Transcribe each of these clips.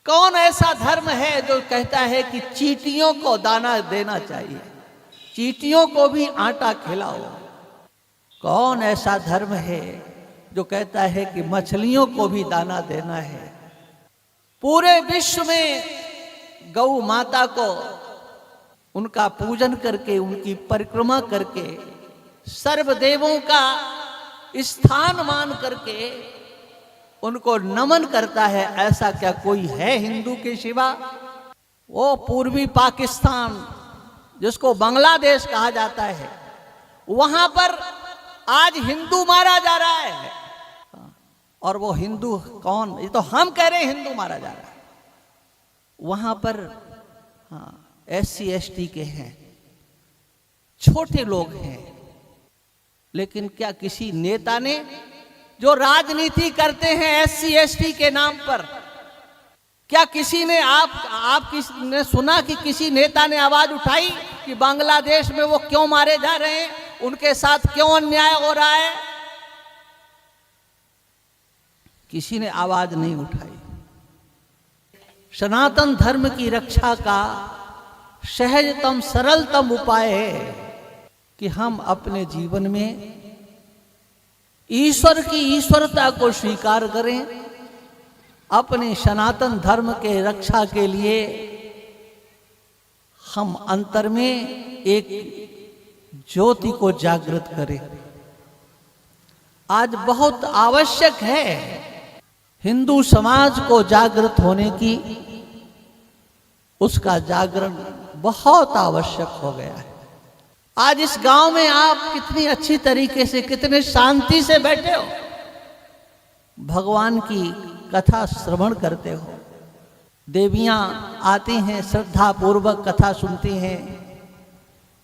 कौन ऐसा धर्म है जो कहता है कि चींटियों को दाना देना चाहिए, चींटियों को भी आटा खिलाओ? कौन ऐसा धर्म है जो कहता है कि मछलियों को भी दाना देना है? पूरे विश्व में गौ माता को उनका पूजन करके, उनकी परिक्रमा करके, सर्वदेवों का स्थान मान करके उनको नमन करता है। ऐसा क्या कोई है हिंदू के सिवा? वो पूर्वी पाकिस्तान जिसको बांग्लादेश कहा जाता है, वहां पर आज हिंदू मारा जा रहा है। और वो हिंदू कौन? ये तो हम कह रहे हैं हिंदू मारा जा रहा है। वहां पर SC ST के हैं, छोटे लोग हैं, लेकिन क्या किसी नेता ने, जो राजनीति करते हैं SC ST के नाम पर, क्या किसी ने आपने सुना कि किसी नेता ने आवाज उठाई कि बांग्लादेश में वो क्यों मारे जा रहे हैं, उनके साथ क्यों अन्याय हो रहा है? किसी ने आवाज नहीं उठाई। सनातन धर्म की रक्षा का सहजतम सरलतम उपाय है कि हम अपने जीवन में ईश्वर की ईश्वरता को स्वीकार करें। अपने सनातन धर्म के रक्षा के लिए हम अंतर में एक ज्योति को जागृत करें। आज बहुत आवश्यक है हिंदू समाज को जागृत होने की, उसका जागरण बहुत आवश्यक हो गया है। आज इस गांव में आप कितनी अच्छी तरीके से, कितने शांति से बैठे हो, भगवान की कथा श्रवण करते हो। देवियां आती हैं, श्रद्धा पूर्वक कथा सुनती हैं,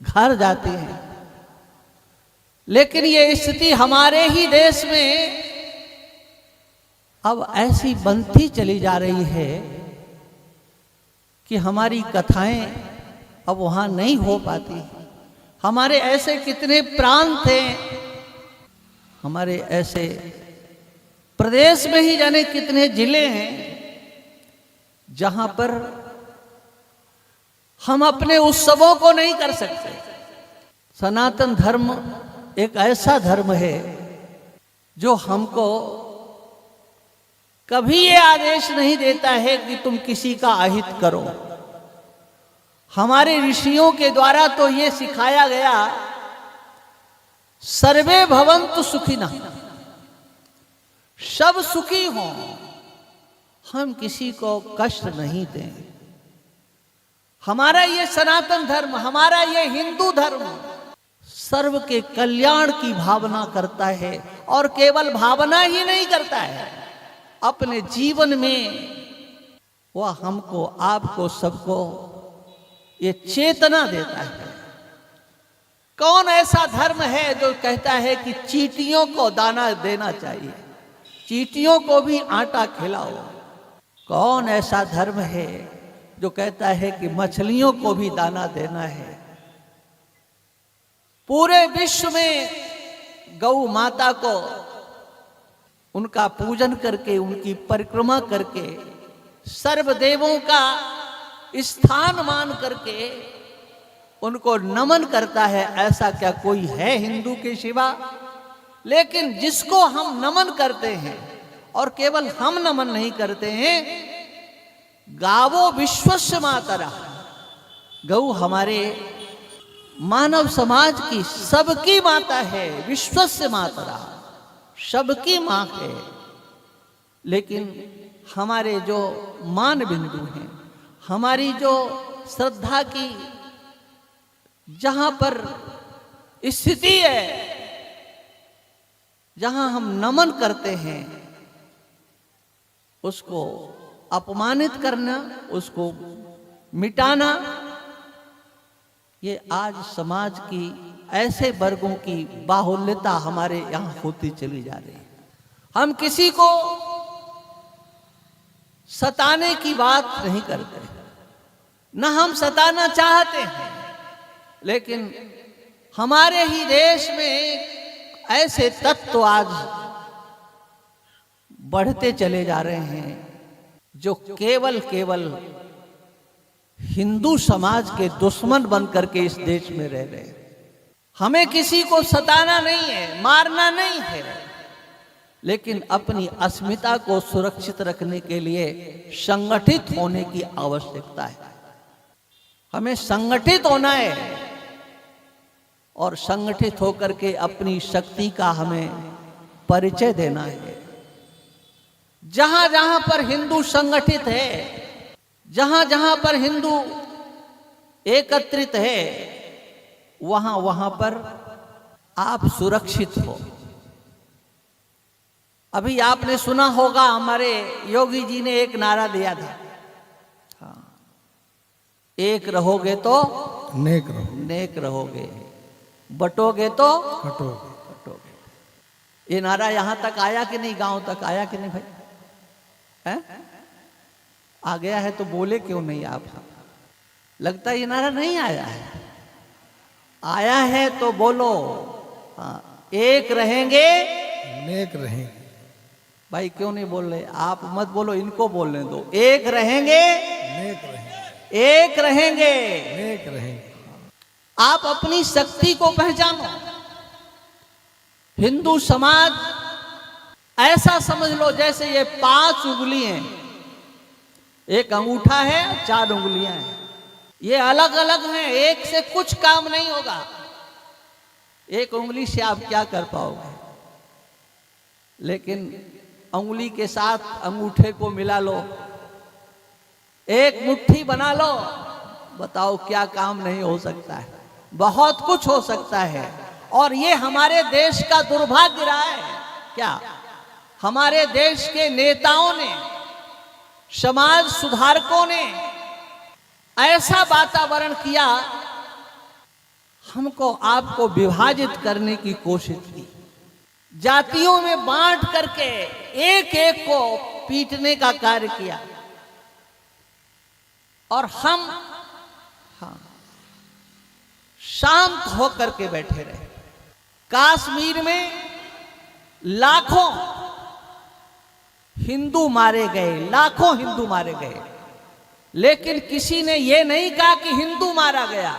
घर जाती हैं। लेकिन ये स्थिति हमारे ही देश में अब ऐसी बनती चली जा रही है कि हमारी कथाएं अब वहां नहीं हो पाती। हमारे ऐसे कितने प्रांत हैं, हमारे ऐसे प्रदेश में ही जाने कितने जिले हैं जहां पर हम अपने उत्सवों को नहीं कर सकते। सनातन धर्म एक ऐसा धर्म है जो हमको कभी ये आदेश नहीं देता है कि तुम किसी का अहित करो। हमारे ऋषियों के द्वारा तो ये सिखाया गया, सर्वे भवन्तु सुखिनः, सब सुखी हों, हम किसी को कष्ट नहीं दें। हमारा ये सनातन धर्म, हमारा ये हिंदू धर्म सर्व के कल्याण की भावना करता है। और केवल भावना ही नहीं करता है, अपने जीवन में वह हमको, आपको, सबको ये चेतना देता है। कौन ऐसा धर्म है जो कहता है कि चींटियों को दाना देना चाहिए, चींटियों को भी आटा खिलाओ? कौन ऐसा धर्म है जो कहता है कि मछलियों को भी दाना देना है? पूरे विश्व में गौ माता को उनका पूजन करके, उनकी परिक्रमा करके, सर्वदेवों का स्थान मान करके उनको नमन करता है। ऐसा क्या कोई है हिंदू के सिवा? लेकिन जिसको हम नमन करते हैं, और केवल हम नमन नहीं करते हैं, गावो विश्वस्य मातरः, गौ हमारे मानव समाज की, सबकी माता है। विश्वस्य मातरः, सबकी मां है। लेकिन हमारे जो मान बिंदु हैं, हमारी जो श्रद्धा की जहां पर स्थिति है, जहां हम नमन करते हैं, उसको अपमानित करना, उसको मिटाना, ये आज समाज की ऐसे वर्गों की बाहुल्यता हमारे यहां होती चली जा रही है। हम किसी को सताने की बात नहीं करते, न हम सताना चाहते हैं, लेकिन हमारे ही देश में ऐसे तत्व आज बढ़ते चले जा रहे हैं जो केवल केवल हिंदू समाज के दुश्मन बनकर के इस देश में रह रहे हैं। हमें किसी को सताना नहीं है, मारना नहीं है, लेकिन अपनी अस्मिता को सुरक्षित रखने के लिए संगठित होने की आवश्यकता है। हमें संगठित होना है और संगठित होकर के अपनी शक्ति का हमें परिचय देना है। जहां जहां पर हिंदू संगठित है, जहां जहां पर हिंदू एकत्रित है, वहां वहां पर आप सुरक्षित हो। अभी आपने सुना होगा, हमारे योगी जी ने एक नारा दिया था, हाँ, एक रहोगे तो नेक रहो, नेक रहोगे, बटोगे तो कटोगे। ये नारा यहां तक आया कि नहीं, गांव तक आया कि नहीं भाई? है? आ गया है तो बोले क्यों नहीं आप? लगता है ये नारा नहीं आया है। आया है तो बोलो, हाँ, एक रहेंगे नेक रहेंगे। भाई क्यों नहीं बोल रहे? आप मत बोलो, इनको बोलने दो। एक रहेंगे नेक रहेंगे, एक रहेंगे नेक रहेंगे। आप अपनी शक्ति को पहचानो। हिंदू समाज ऐसा समझ लो जैसे ये 5 उंगली हैं, एक अंगूठा है, 4 उंगलियां हैं। ये अलग अलग हैं, एक से कुछ काम नहीं होगा। एक उंगली से आप क्या कर पाओगे? लेकिन उंगली के साथ अंगूठे को मिला लो, एक मुट्ठी बना लो, बताओ क्या काम नहीं हो सकता है? बहुत कुछ हो सकता है। और ये हमारे देश का दुर्भाग्य रहा है। क्या हमारे देश के नेताओं ने, समाज सुधारकों ने ऐसा वातावरण किया, हमको आपको विभाजित करने की कोशिश की, जातियों में बांट करके एक एक को पीटने का कार्य किया। और हम शांत होकर के बैठे रहे। कश्मीर में लाखों हिंदू मारे गए, लाखों हिंदू मारे गए, लेकिन किसी ने यह नहीं कहा कि हिंदू मारा गया,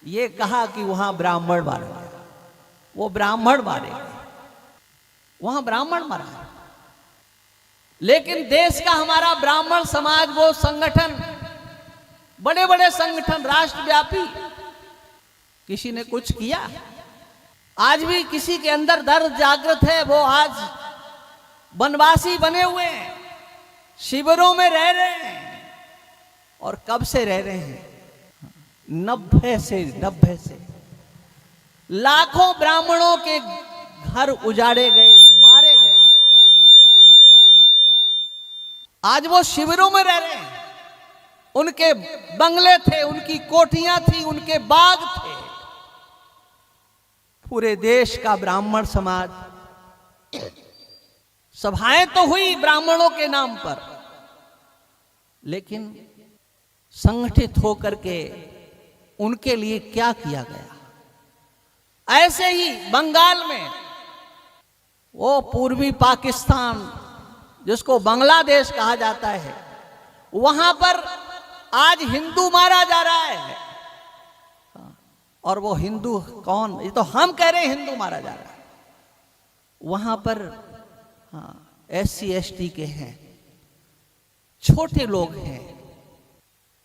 ये कहा कि वहां ब्राह्मण मारा गया। वो ब्राह्मण मारे गए, वहां ब्राह्मण मारा है। लेकिन देश का हमारा ब्राह्मण समाज, वो संगठन, बड़े बड़े संगठन राष्ट्रव्यापी, किसी ने कुछ किया? आज भी किसी के अंदर दर्द जागृत है, वो आज वनवासी बने हुए हैं, शिविरों में रह रहे हैं। और कब से रह रहे हैं? 90 से लाखों ब्राह्मणों के घर उजाड़े गए, मारे गए। आज वो शिविरों में रह रहे हैं। उनके बंगले थे, उनकी कोठियां थी, उनके बाग थे। पूरे देश का ब्राह्मण समाज, सभाएं तो हुई ब्राह्मणों के नाम पर, लेकिन संगठित होकर के उनके लिए क्या किया गया? ऐसे ही बंगाल में, वो पूर्वी पाकिस्तान जिसको बांग्लादेश कहा जाता है, वहां पर आज हिंदू मारा जा रहा है। और वो हिंदू कौन? ये तो हम कह रहे हैं हिंदू मारा जा रहा है। वहां पर SC ST के हैं, छोटे लोग हैं,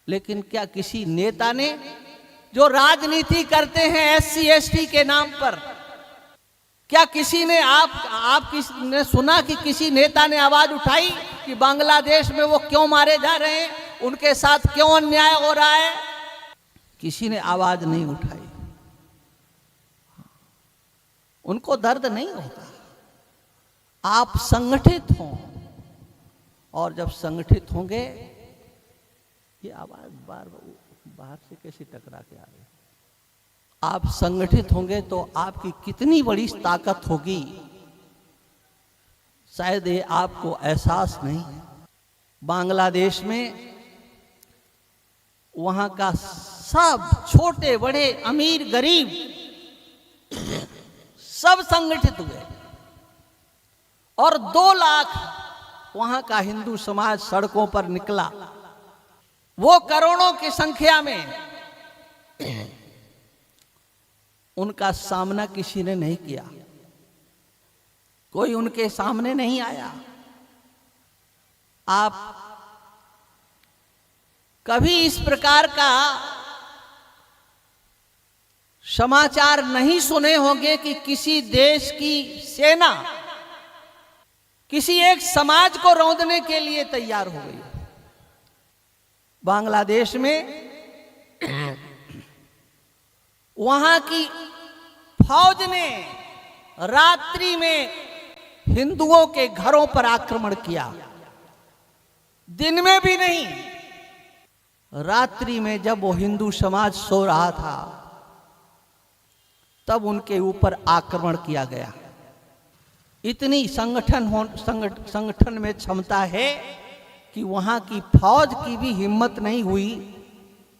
लेकिन क्या किसी नेता ने, जो राजनीति करते हैं SC ST के नाम पर, क्या किसी ने ने सुना कि किसी नेता ने आवाज उठाई कि बांग्लादेश में वो क्यों मारे जा रहे हैं, उनके साथ क्यों अन्याय हो रहा है? किसी ने आवाज नहीं उठाई। उनको दर्द नहीं होता। आप संगठित हों, और जब संगठित होंगे, ये आवाज बाहर से कैसे टकरा के आ रही है? आप संगठित होंगे तो आपकी कितनी बड़ी ताकत होगी, शायद ये आपको एहसास नहीं है। बांग्लादेश में वहां का सब, छोटे बड़े, अमीर गरीब, सब संगठित हुए और 2 लाख वहां का हिंदू समाज सड़कों पर निकला। वो करोड़ों की संख्या में, उनका सामना किसी ने नहीं किया, कोई उनके सामने नहीं आया। आप कभी इस प्रकार का समाचार नहीं सुने होंगे कि किसी देश की सेना किसी एक समाज को रौंदने के लिए तैयार हो गई। बांग्लादेश में वहां की फौज ने रात्रि में हिंदुओं के घरों पर आक्रमण किया। दिन में भी नहीं, रात्रि में जब वो हिंदू समाज सो रहा था तब उनके ऊपर आक्रमण किया गया। इतनी संगठन में क्षमता है कि वहां की फौज की भी हिम्मत नहीं हुई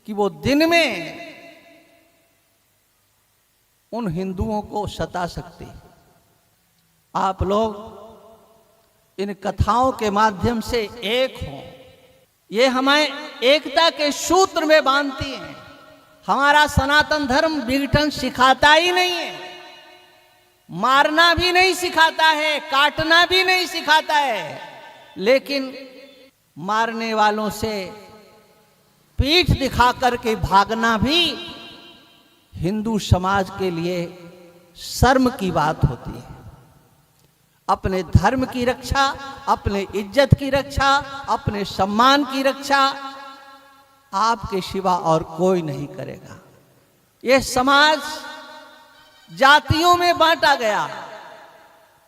कि वो दिन में उन हिंदुओं को सता सकते। आप लोग इन कथाओं के माध्यम से एक हों, ये हमें एकता के सूत्र में बांधती हैं। हमारा सनातन धर्म विघटन सिखाता ही नहीं है, मारना भी नहीं सिखाता है, काटना भी नहीं सिखाता है, लेकिन मारने वालों से पीठ दिखा करके भागना भी हिंदू समाज के लिए शर्म की बात होती है। अपने धर्म की रक्षा, अपने इज्जत की रक्षा, अपने सम्मान की रक्षा आपके सिवा और कोई नहीं करेगा। यह समाज जातियों में बांटा गया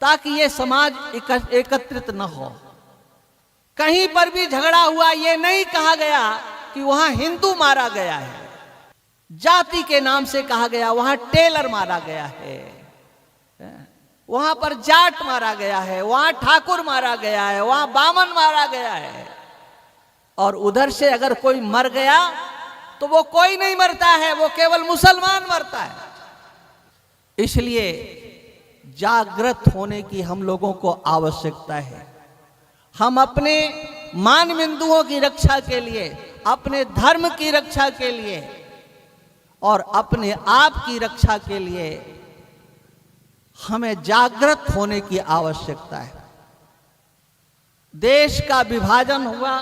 ताकि यह समाज एकत्रित न हो। कहीं पर भी झगड़ा हुआ, यह नहीं कहा गया कि वहां हिंदू मारा गया है, जाति के नाम से कहा गया वहां टेलर मारा गया है, वहां पर जाट मारा गया है, वहां ठाकुर मारा गया है, वहां बामन मारा गया है। और उधर से अगर कोई मर गया तो वो कोई नहीं मरता है, वो केवल मुसलमान मरता है। इसलिए जागृत होने की हम लोगों को आवश्यकता है। हम अपने मान बिंदुओं की रक्षा के लिए, अपने धर्म की रक्षा के लिए और अपने आप की रक्षा के लिए हमें जागृत होने की आवश्यकता है। देश का विभाजन हुआ,